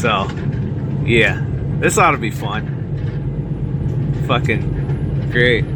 So, yeah, this ought to be fun. Fucking great.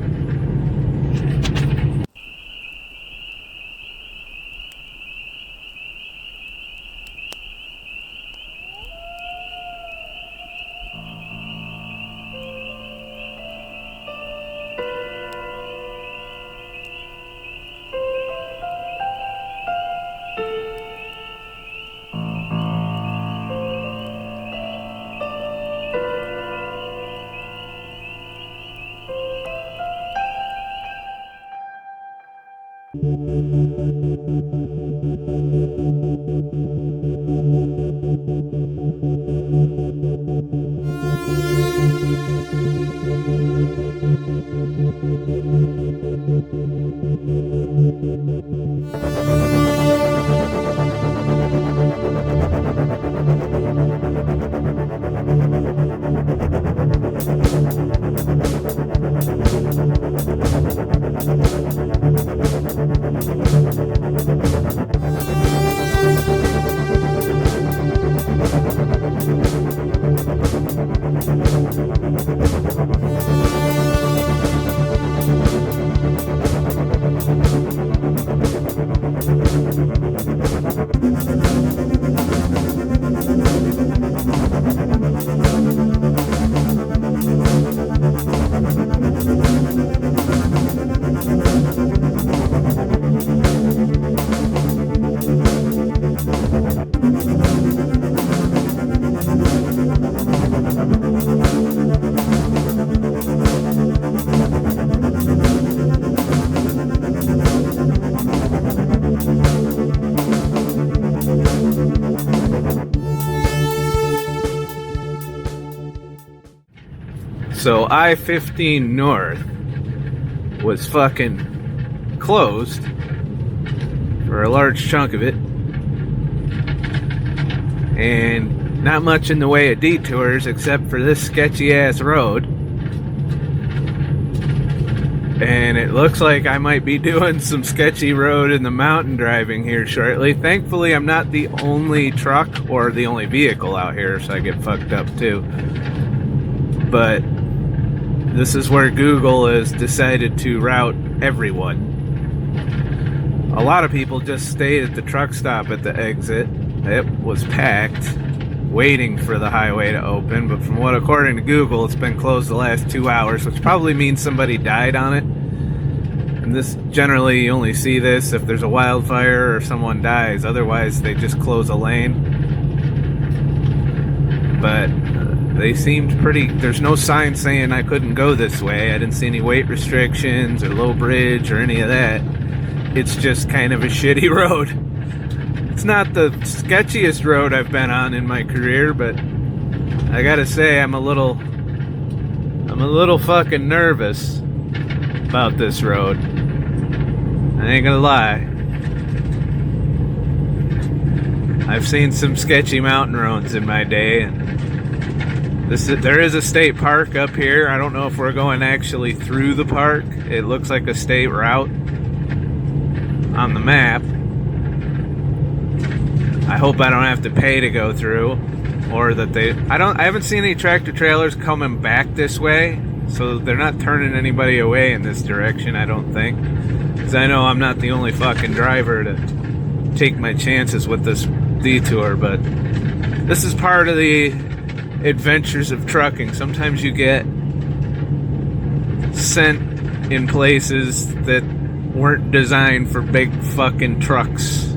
So I-15 North was fucking closed for a large chunk of it, and not much in the way of detours except for this sketchy ass road. And it looks like I might be doing some sketchy road in the mountain driving here shortly. Thankfully, I'm not the only truck or the only vehicle out here, so I get fucked up too. But this is where Google has decided to route everyone. A lot of people just stayed at the truck stop at the exit. It was packed, waiting for the highway to open, but from what, according to Google, it's been closed the last 2 hours, which probably means somebody died on it. And this, generally, you only see this if there's a wildfire or someone dies. Otherwise, they just close a lane. But they seemed pretty... There's no sign saying I couldn't go this way. I didn't see any weight restrictions or low bridge or any of that. It's just kind of a shitty road. It's not the sketchiest road I've been on in my career, but I gotta say I'm a little fucking nervous about this road. I ain't gonna lie. I've seen some sketchy mountain roads in my day, and there is a state park up here. I don't know if we're going actually through the park. It looks like a state route on the map. I hope I don't have to pay to go through, or that I haven't seen any tractor trailers coming back this way, so they're not turning anybody away in this direction, I don't think. Because I know I'm not the only fucking driver to take my chances with this detour, but this is part of the adventures of trucking. Sometimes you get sent in places that weren't designed for big fucking trucks.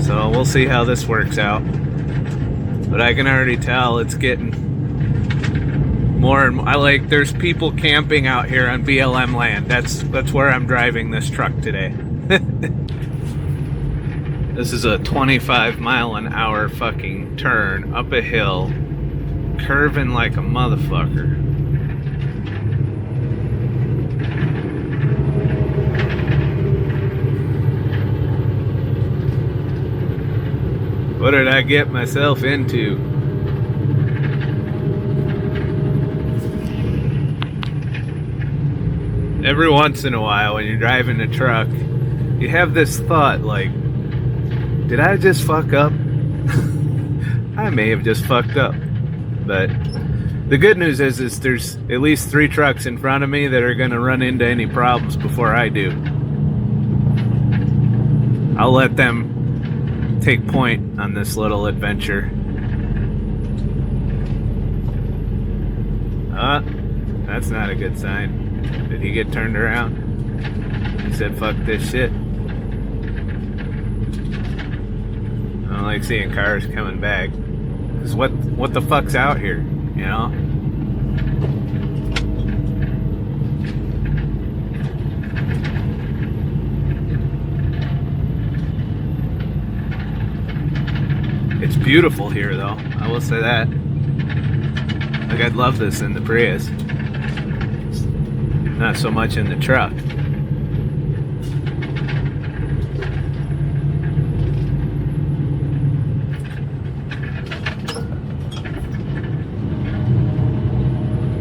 So we'll see how this works out. But I can already tell it's getting more and more. There's people camping out here on BLM land. That's where I'm driving this truck today. This is a 25-mile-an-hour fucking turn up a hill, curving like a motherfucker. What did I get myself into? Every once in a while when you're driving a truck, you have this thought like, did I just fuck up? I may have just fucked up. But the good news is there's at least 3 trucks in front of me that are gonna run into any problems before I do. I'll let them take point on this little adventure. That's not a good sign. Did he get turned around? He said, fuck this shit. I don't like seeing cars coming back. Cause what the fuck's out here, you know? It's beautiful here though, I will say that. Like I'd love this in the Prius. Not so much in the truck.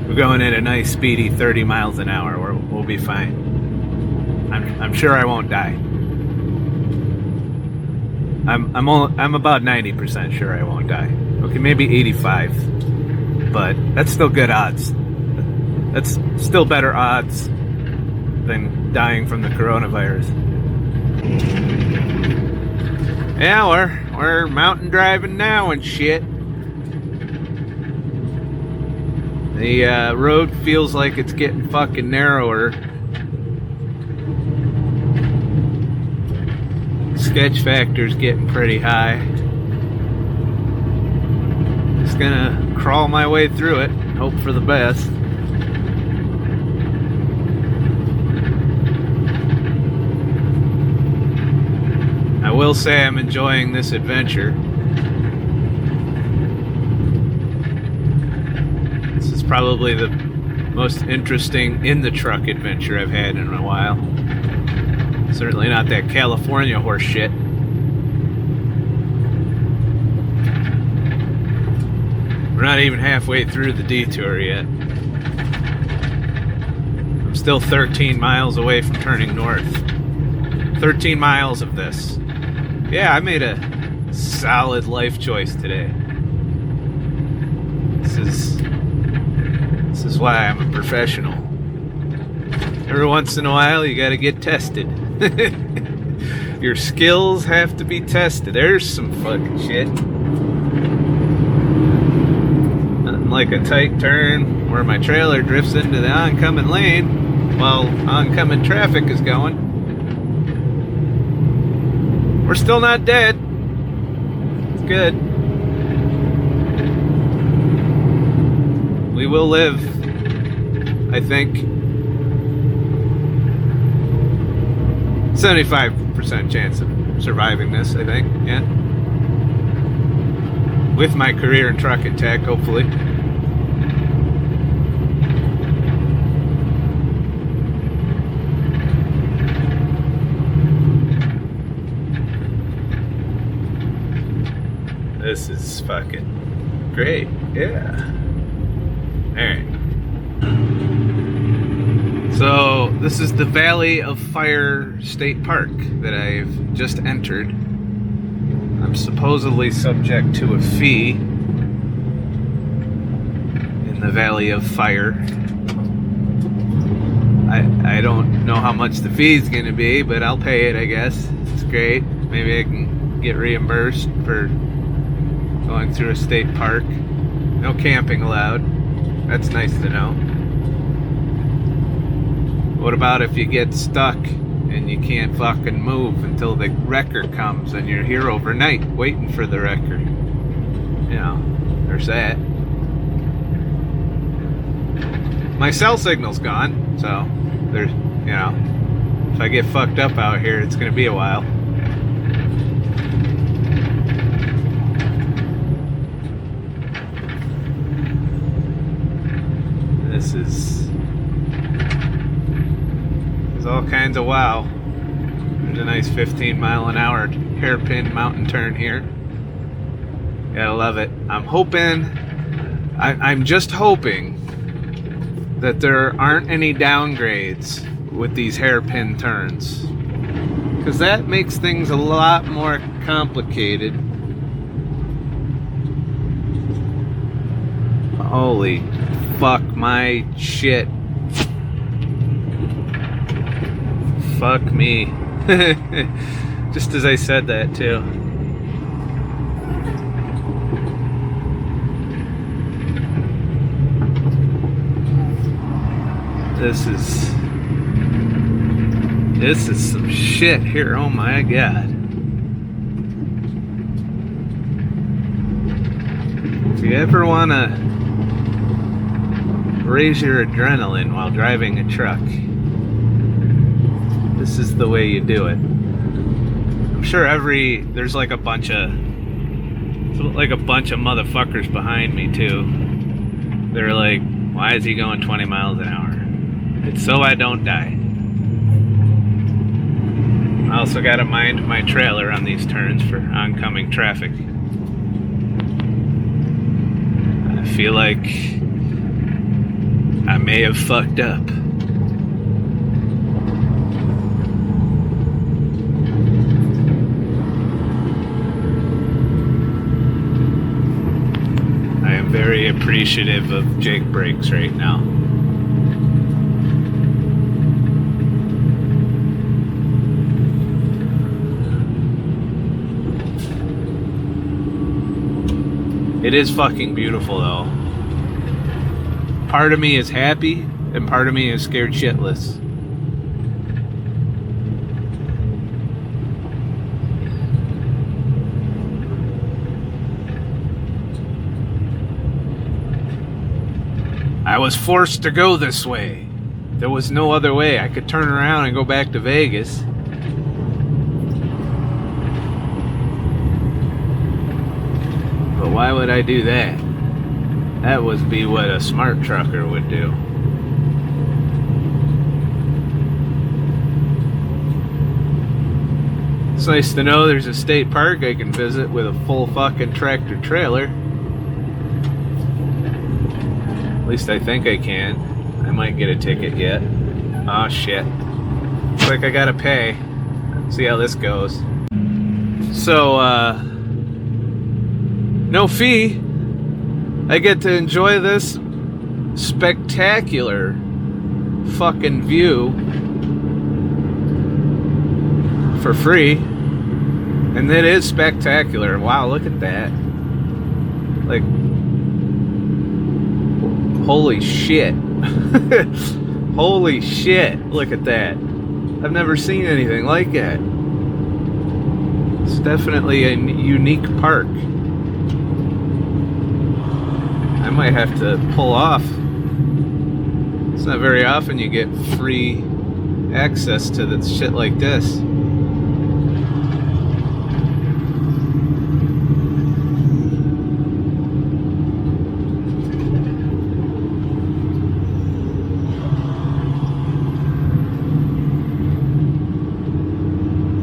We're going at a nice speedy 30 miles an hour. We'll be fine. I'm sure I won't die. I'm about 90% sure I won't die. Okay, maybe 85, but that's still good odds. That's still better odds than dying from the coronavirus. Yeah, we're mountain driving now and shit. The road feels like it's getting fucking narrower. Sketch factor's getting pretty high. Just gonna crawl my way through it, hope for the best. I will say I'm enjoying this adventure. This is probably the most interesting in the truck adventure I've had in a while. Certainly not that California horse shit. We're not even halfway through the detour yet. I'm still 13 miles away from turning north. 13 miles of this. Yeah, I made a solid life choice today. This is why I'm a professional. Every once in a while, you gotta get tested. Your skills have to be tested. There's some fucking shit. Nothing like a tight turn where my trailer drifts into the oncoming lane while oncoming traffic is going. We're still not dead. It's good. We will live, I think. 75% chance of surviving this, I think, yeah. With my career in truck and tech, hopefully. This is fucking great, yeah. Alright. So, this is the Valley of Fire State Park that I've just entered. I'm supposedly subject to a fee in the Valley of Fire. I don't know how much the fee is going to be, but I'll pay it, I guess. It's great. Maybe I can get reimbursed for going through a state park. No camping allowed. That's nice to know. What about if you get stuck and you can't fucking move until the wrecker comes and you're here overnight waiting for the wrecker? You know, there's that. My cell signal's gone, so there's, you know, if I get fucked up out here, it's gonna be a while. This is all kinds of wow. There's a nice 15 mile an hour hairpin mountain turn here. Gotta love it. I'm hoping, I'm just hoping that there aren't any downgrades with these hairpin turns, because that makes things a lot more complicated Holy fuck my shit. Fuck me. Just as I said that too. This is some shit here. Oh my god. If you ever want to raise your adrenaline while driving a truck, this is the way you do it. I'm sure there's like a bunch of motherfuckers behind me too. They're like, why is he going 20 miles an hour? It's so I don't die. I also gotta mind my trailer on these turns for oncoming traffic. I feel like I may have fucked up. I am very appreciative of Jake brakes right now. It is fucking beautiful though. Part of me is happy and part of me is scared shitless. I was forced to go this way. There was no other way. I could turn around and go back to Vegas. But why would I do that? That would be what a smart trucker would do. It's nice to know there's a state park I can visit with a full fucking tractor trailer. At least I think I can. I might get a ticket yet. Oh shit. Looks like I gotta pay. See how this goes. So, no fee. I get to enjoy this spectacular fucking view for free. And it is spectacular. Wow, look at that. Like, holy shit. Holy shit, look at that. I've never seen anything like that. It's definitely a unique park. I might have to pull off. It's not very often you get free access to the shit like this.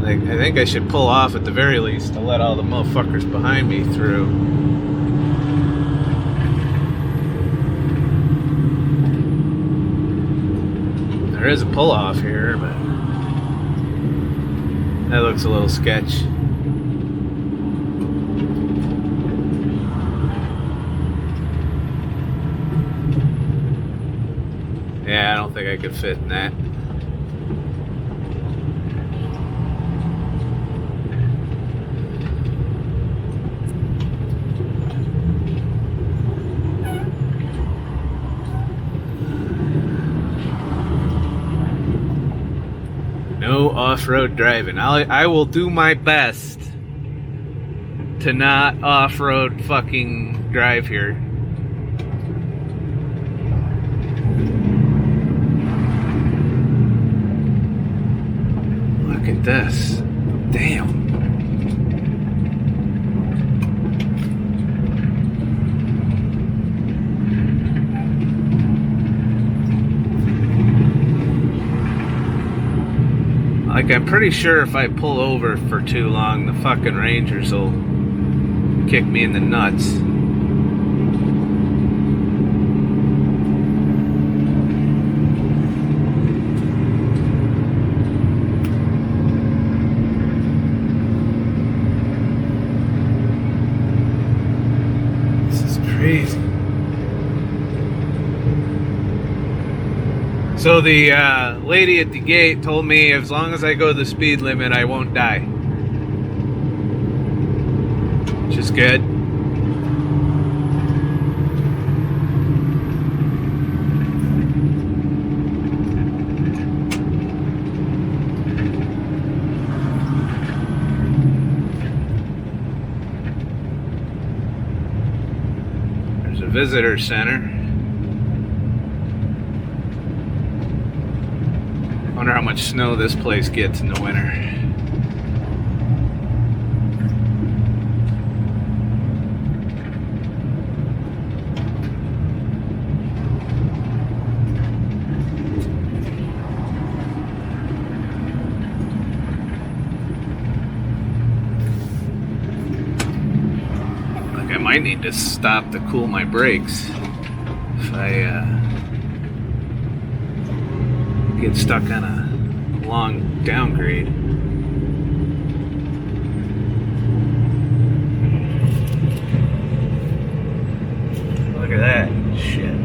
I think I should pull off at the very least to let all the motherfuckers behind me through. There is a pull off here, but that looks a little sketch. Yeah, I don't think I could fit in that. No off-road driving. I will do my best to not off-road fucking drive here. Look at this. Damn. Like, I'm pretty sure if I pull over for too long, the fucking Rangers will kick me in the nuts. This is crazy. So the lady at the gate told me as long as I go the speed limit, I won't die. Which is good. There's a visitor center. Wonder how much snow this place gets in the winter. Like I might need to stop to cool my brakes if I get stuck on a long downgrade. Look at that shit.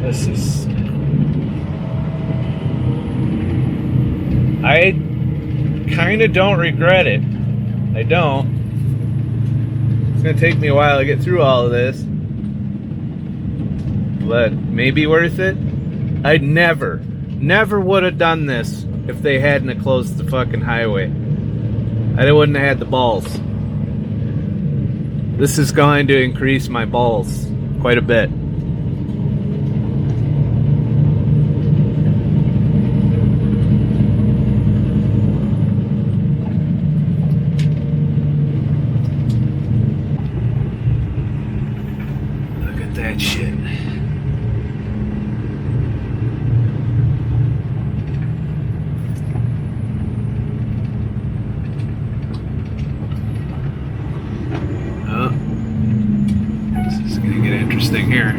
This is... I kind of don't regret it. I don't. It's going to take me a while to get through all of this. But maybe worth it. I never would have done this if they hadn't closed the fucking highway. I wouldn't have had the balls. This is going to increase my balls quite a bit. That shit. Oh, this is gonna get interesting here.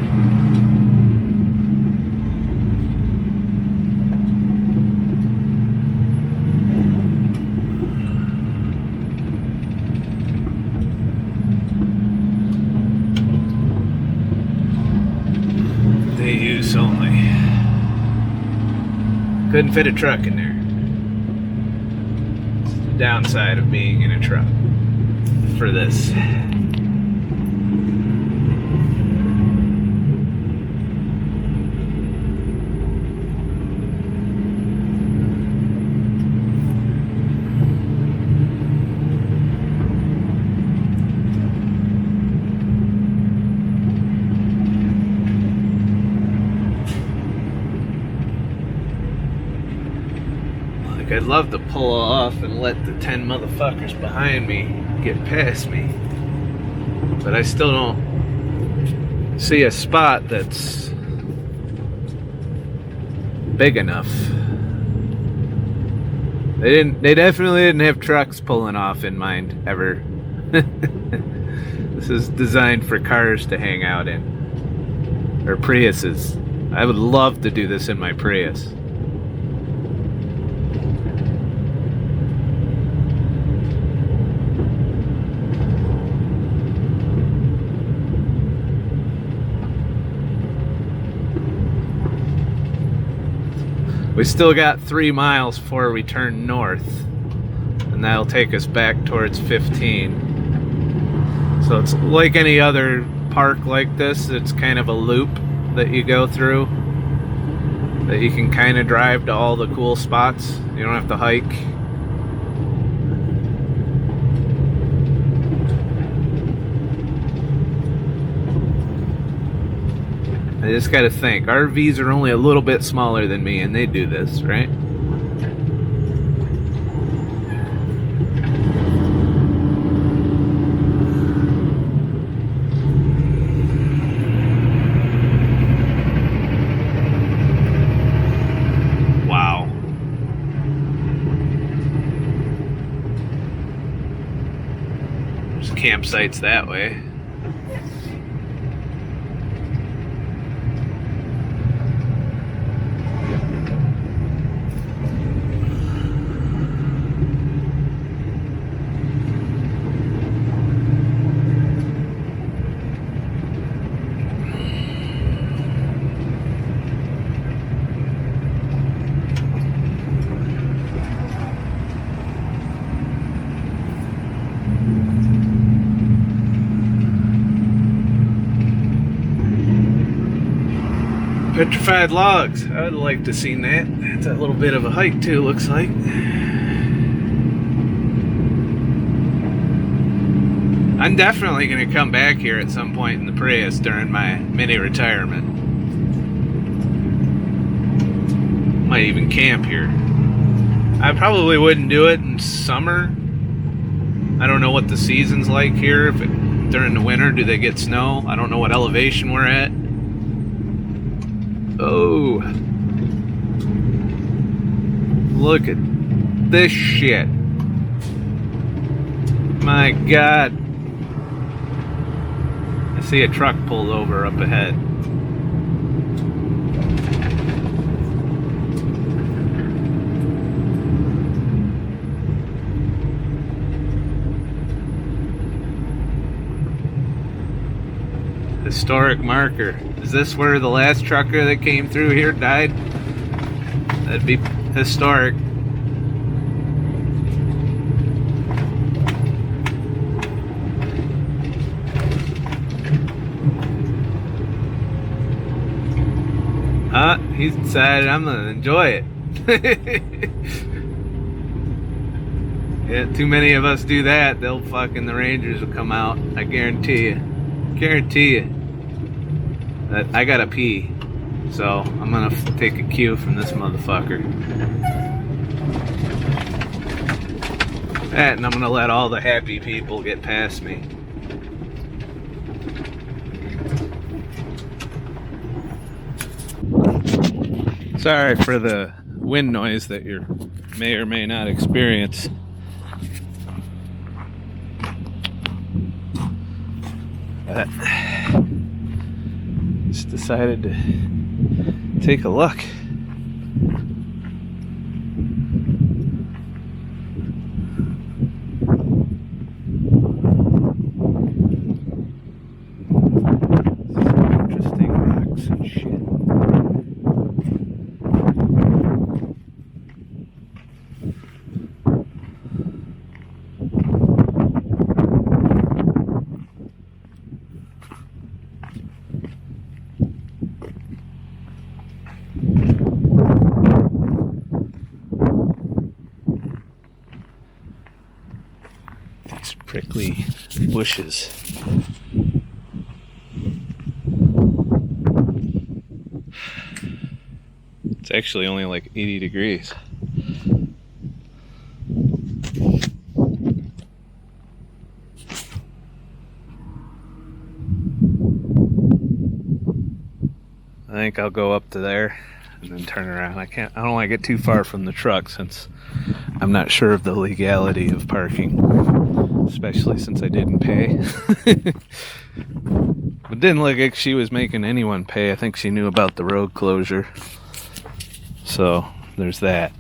Use only. Couldn't fit a truck in there. It's the downside of being in a truck for this. I'd love to pull off and let the 10 motherfuckers behind me get past me. But I still don't see a spot that's big enough. They definitely didn't have trucks pulling off in mind ever. This is designed for cars to hang out in. Or Priuses. I would love to do this in my Prius. We still got 3 miles before we turn north, and that'll take us back towards 15. So it's like any other park like this. It's kind of a loop that you go through that you can kind of drive to all the cool spots. You don't have to hike. I just gotta think, RVs are only a little bit smaller than me and they do this, right? Wow. There's campsites that way. Petrified logs. I would like to see that. It's a little bit of a hike too, looks like. I'm definitely going to come back here at some point in the Prius during my mini retirement. Might even camp here. I probably wouldn't do it in summer. I don't know what the season's like here. If during the winter, do they get snow? I don't know what elevation we're at. Oh. Look at this shit. My God. I see a truck pulled over up ahead. Historic marker. Is this where the last trucker that came through here died? That'd be historic. He's decided I'm gonna enjoy it. Yeah, too many of us do that, the Rangers will come out. I guarantee you. Guarantee you. That I gotta pee. So I'm gonna take a cue from this motherfucker. And I'm gonna let all the happy people get past me. Sorry for the wind noise that you may or may not experience. But just decided to take a look. Interesting rocks and shit. Prickly bushes. It's actually only like 80 degrees. I think I'll go up to there and then turn around. I don't want to get too far from the truck since I'm not sure of the legality of parking. Especially since I didn't pay. It didn't look like she was making anyone pay. I think she knew about the road closure. So, there's that.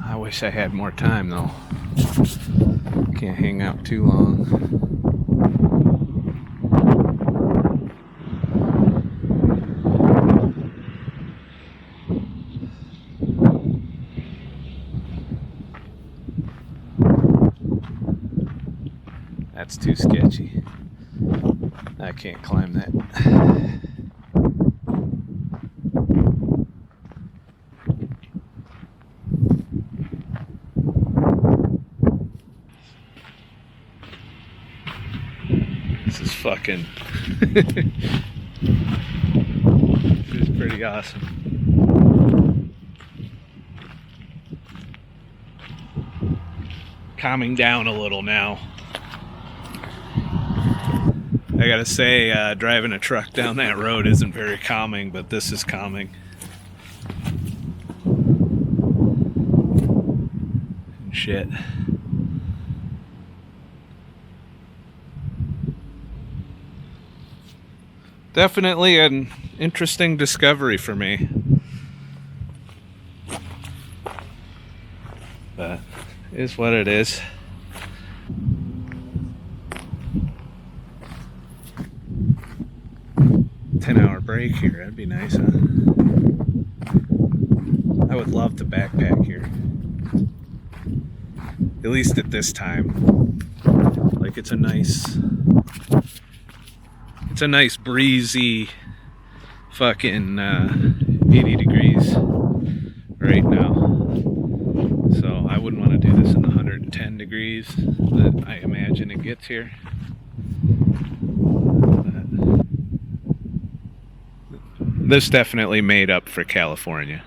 I wish I had more time though. Can't hang out too long. That's too sketchy. I can't climb that. This is fucking... This is pretty awesome. Calming down a little now. I gotta say, driving a truck down that road isn't very calming, but this is calming. Shit. Definitely an interesting discovery for me. But it is what it is. Break here, that'd be nice, huh? I would love to backpack here. At least at this time. Like it's a nice breezy fucking 80 degrees right now. So I wouldn't want to do this in the 110 degrees that I imagine it gets here. This definitely made up for California.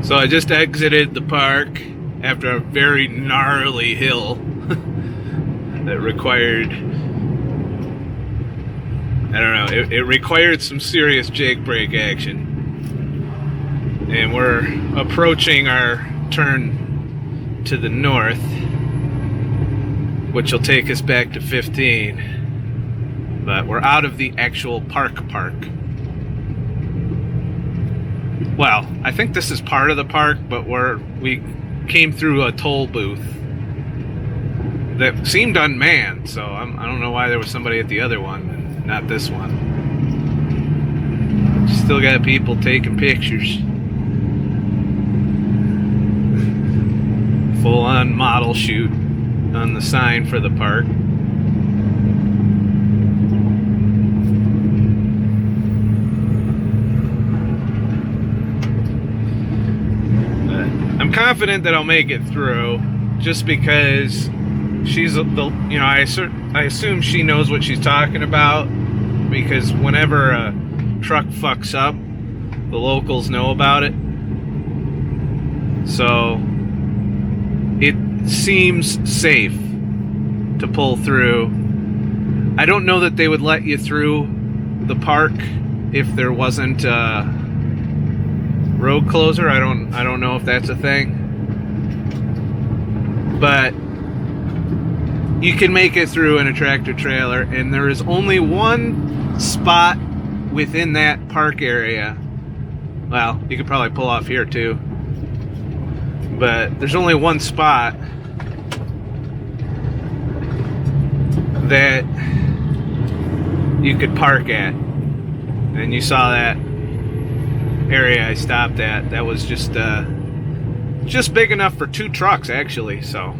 So I just exited the park after a very gnarly hill that required, I don't know, it required some serious jake brake action. And we're approaching our turn to the north, which will take us back to 15. But we're out of the actual park. Well, I think this is part of the park, but we came through a toll booth that seemed unmanned, so I don't know why there was somebody at the other one, not this one. Still got people taking pictures. Full-on model shoot on the sign for the park. I'm confident that I'll make it through, just because she's I assume she knows what she's talking about, because whenever a truck fucks up, the locals know about it. So it seems safe to pull through. I don't know that they would let you through the park if there wasn't road closer. I don't know if that's a thing, but you can make it through in a tractor trailer, and there is only one spot within that park area. Well, you could probably pull off here too, but there's only one spot that you could park at, and you saw that area I stopped at. That was just big enough for 2 trucks, actually. So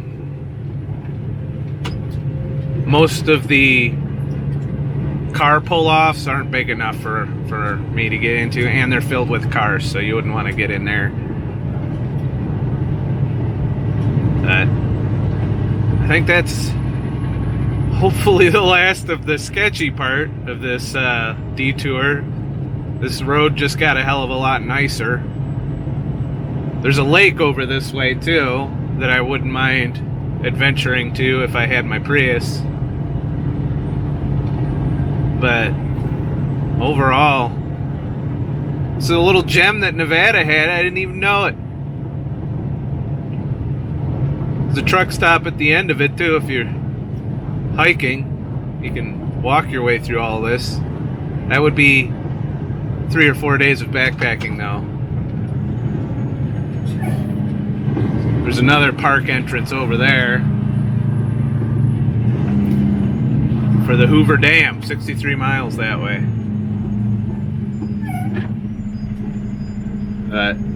most of the car pull-offs aren't big enough for me to get into, and they're filled with cars, so you wouldn't want to get in there. But I think that's hopefully the last of the sketchy part of this detour. This road just got a hell of a lot nicer. There's a lake over this way too that I wouldn't mind adventuring to if I had my Prius. But overall, it's a little gem that Nevada had. I didn't even know it. There's a truck stop at the end of it too. If you're hiking, you can walk your way through all this. That would be 3 or 4 days of backpacking though. There's another park entrance over there for the Hoover Dam, 63 miles that way.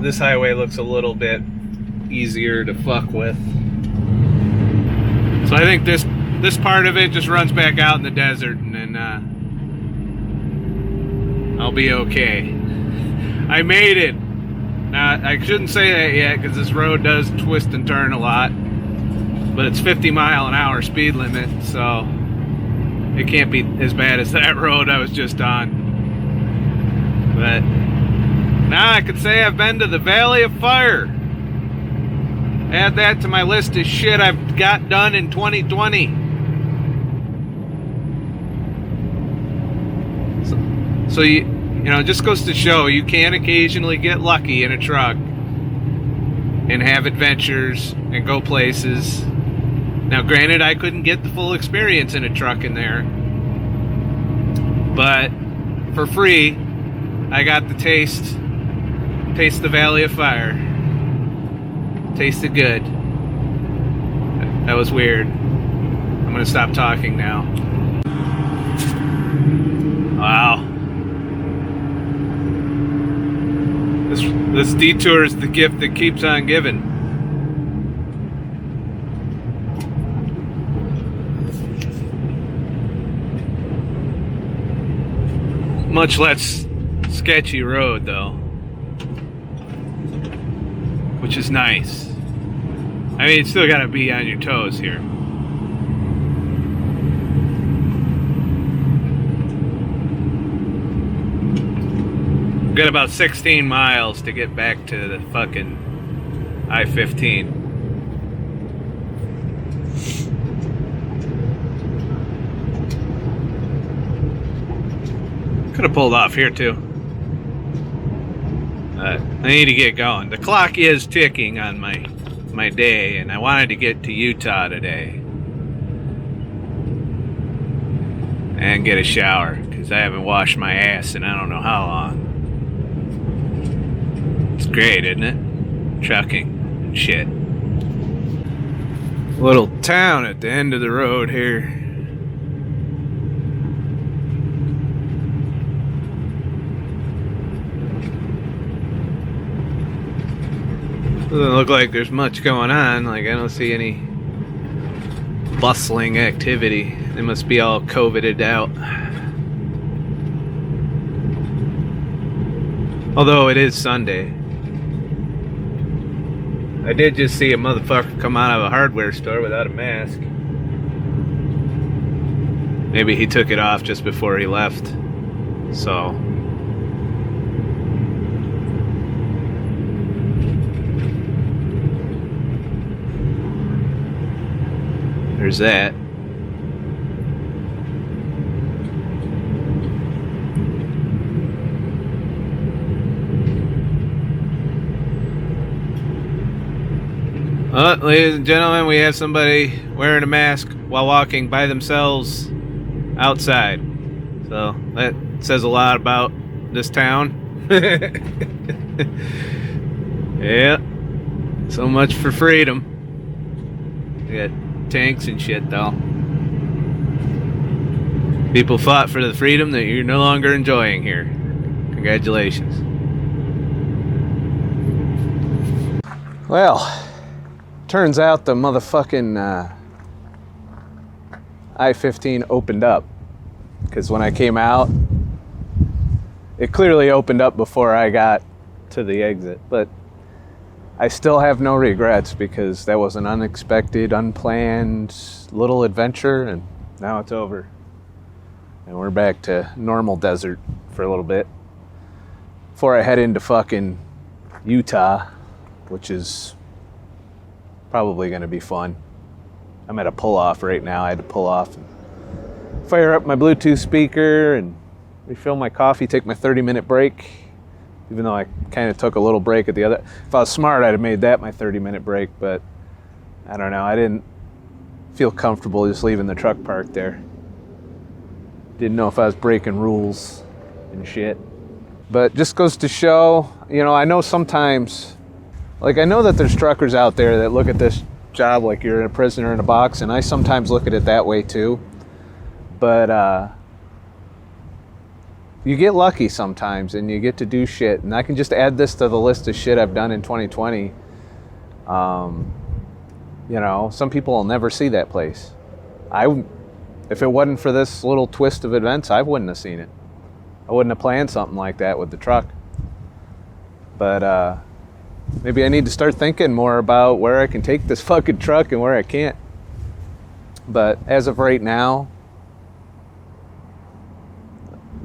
This highway looks a little bit easier to fuck with. So I think this part of it just runs back out in the desert, and then I'll be okay. I made it. Now, I shouldn't say that yet, because this road does twist and turn a lot, but it's 50-mile-an-hour speed limit, so it can't be as bad as that road I was just on. But now I could say I've been to the Valley of Fire. Add that to my list of shit I've got done in 2020. So you know, it just goes to show you can occasionally get lucky in a truck and have adventures and go places. Now, granted, I couldn't get the full experience in a truck in there, but for free, I got to taste the Valley of Fire. Tasted good. That was weird. I'm gonna stop talking now. Wow. This detour is the gift that keeps on giving. Much less sketchy road though, which is nice. I mean, you still gotta be on your toes here. Got about 16 miles to get back to the fucking I-15. Could have pulled off here too. I need to get going. The clock is ticking on my day, and I wanted to get to Utah today and get a shower because I haven't washed my ass in I don't know how long. It's great, isn't it? Trucking and shit. Little town at the end of the road here. Doesn't look like there's much going on. Like, I don't see any bustling activity. They must be all COVIDed out. Although it is Sunday. I did just see a motherfucker come out of a hardware store without a mask. Maybe he took it off just before he left. So... there's that. Well, ladies and gentlemen, we have somebody wearing a mask while walking by themselves outside. So that says a lot about this town. Yeah. So much for freedom. We got tanks and shit though. People fought for the freedom that you're no longer enjoying here. Congratulations. Well, turns out the motherfucking I-15 opened up, because when I came out it clearly opened up before I got to the exit, but I still have no regrets because that was an unexpected, unplanned little adventure, and now it's over. And we're back to normal desert for a little bit before I head into fucking Utah, which is probably going to be fun. I'm at a pull-off right now. I had to pull off and fire up my Bluetooth speaker and refill my coffee, take my 30-minute break. Even though I kind of took a little break at the other. If I was smart, I'd have made that my 30-minute break, but I don't know. I didn't feel comfortable just leaving the truck parked there. Didn't know if I was breaking rules and shit. But just goes to show, you know, I know sometimes, like I know that there's truckers out there that look at this job like you're a prisoner in a box, and I sometimes look at it that way too. But, you get lucky sometimes and you get to do shit, and I can just add this to the list of shit I've done in 2020. You know, some people will never see that place. If it wasn't for this little twist of events, I wouldn't have seen it. I wouldn't have planned something like that with the truck. But maybe I need to start thinking more about where I can take this fucking truck and where I can't. But as of right now,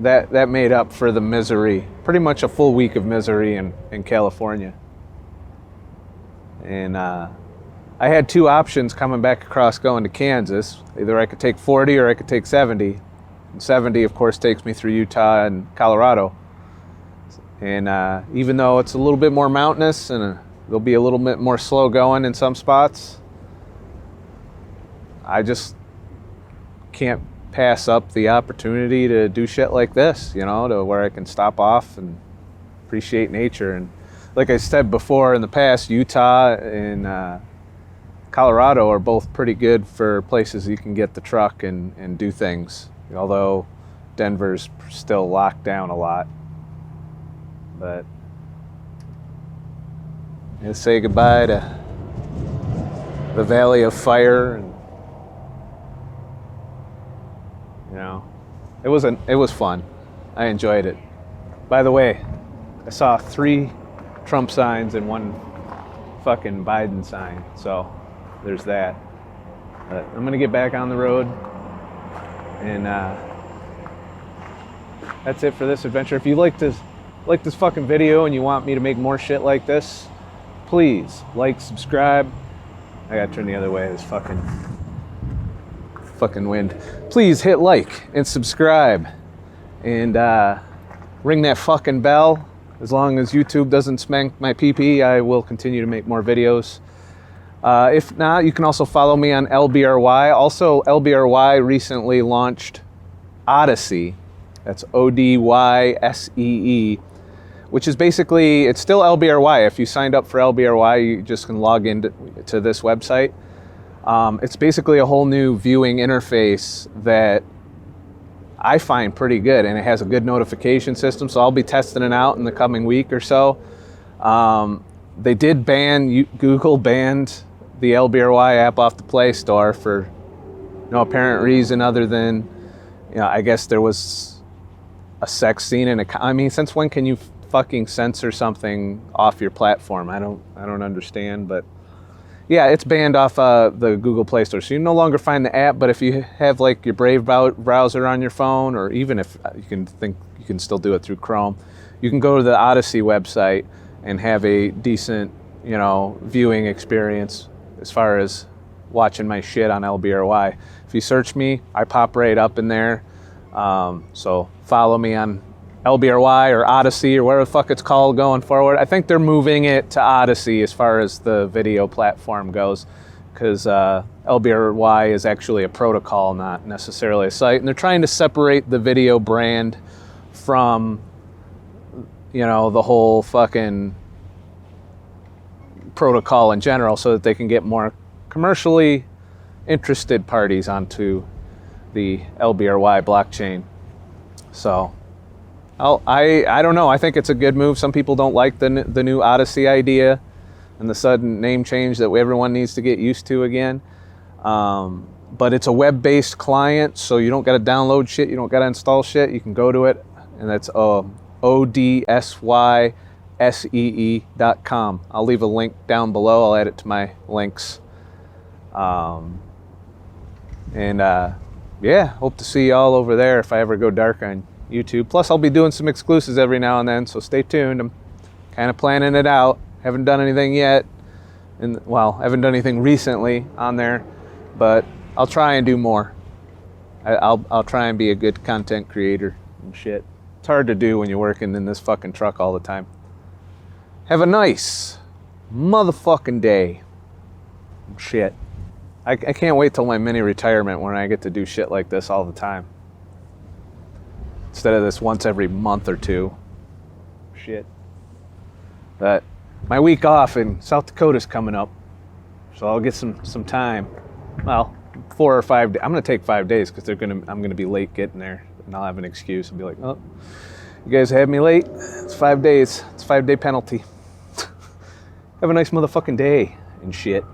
that made up for the misery, pretty much a full week of misery in California. And I had two options coming back across going to Kansas. Either I could take 40 or I could take 70. And 70, of course, takes me through Utah and Colorado. And even though it's a little bit more mountainous and there'll be a little bit more slow going in some spots, I just can't pass up the opportunity to do shit like this, you know, to where I can stop off and appreciate nature. And like I said before in the past, Utah and Colorado are both pretty good for places you can get the truck and do things. Although Denver's still locked down a lot. But let's say goodbye to the Valley of Fire, and you know, it was fun. I enjoyed it. By the way, I saw 3 Trump signs and 1 fucking Biden sign, so there's that. But I'm gonna get back on the road, and that's it for this adventure. If you like this fucking video and you want me to make more shit like this, please like, subscribe. I gotta turn the other way. This fucking wind. Please hit like and subscribe, and ring that fucking bell. As long as YouTube doesn't spank my PP, I will continue to make more videos. If not, you can also follow me on LBRY. Also, LBRY recently launched Odysee. That's Odysee, which is basically, it's still LBRY. If you signed up for LBRY, you just can log into this website. It's basically a whole new viewing interface that I find pretty good, and it has a good notification system, so I'll be testing it out in the coming week or so. They did Google banned the LBRY app off the Play Store for no apparent reason other than, you know, I guess there was a sex scene in it. I mean, since when can you fucking censor something off your platform? I don't understand, but yeah, it's banned off the Google Play Store, so you no longer find the app. But if you have like your Brave browser on your phone, or even if you can still do it through Chrome, you can go to the Odysee website and have a decent, you know, viewing experience as far as watching my shit on LBRY. If you search me, I pop right up in there. So follow me on LBRY or Odysee or whatever the fuck it's called going forward. I think they're moving it to Odysee as far as the video platform goes, because LBRY is actually a protocol, not necessarily a site, and they're trying to separate the video brand from, you know, the whole fucking protocol in general, so that they can get more commercially interested parties onto the LBRY blockchain. So I don't know. I think it's a good move. Some people don't like the new Odysee idea and the sudden name change that everyone needs to get used to again. But it's a web-based client, so you don't got to download shit. You don't got to install shit. You can go to it, and that's odyssee.com. I'll leave a link down below. I'll add it to my links. Yeah, hope to see y'all over there if I ever go dark on YouTube. Plus, I'll be doing some exclusives every now and then, so stay tuned. I'm kind of planning it out. Haven't done anything yet. Well, I haven't done anything recently on there, but I'll try and do more. I'll try and be a good content creator and shit. It's hard to do when you're working in this fucking truck all the time. Have a nice motherfucking day. Shit. I can't wait till my mini retirement when I get to do shit like this all the time, instead of this once every month or two. Shit. But my week off in South Dakota's coming up, so I'll get some time. Well, 4 or 5 days. I'm gonna take 5 days because I'm gonna be late getting there, and I'll have an excuse. I'll be like, oh, you guys had me late. It's 5 days. It's a 5-day penalty. Have a nice motherfucking day and shit.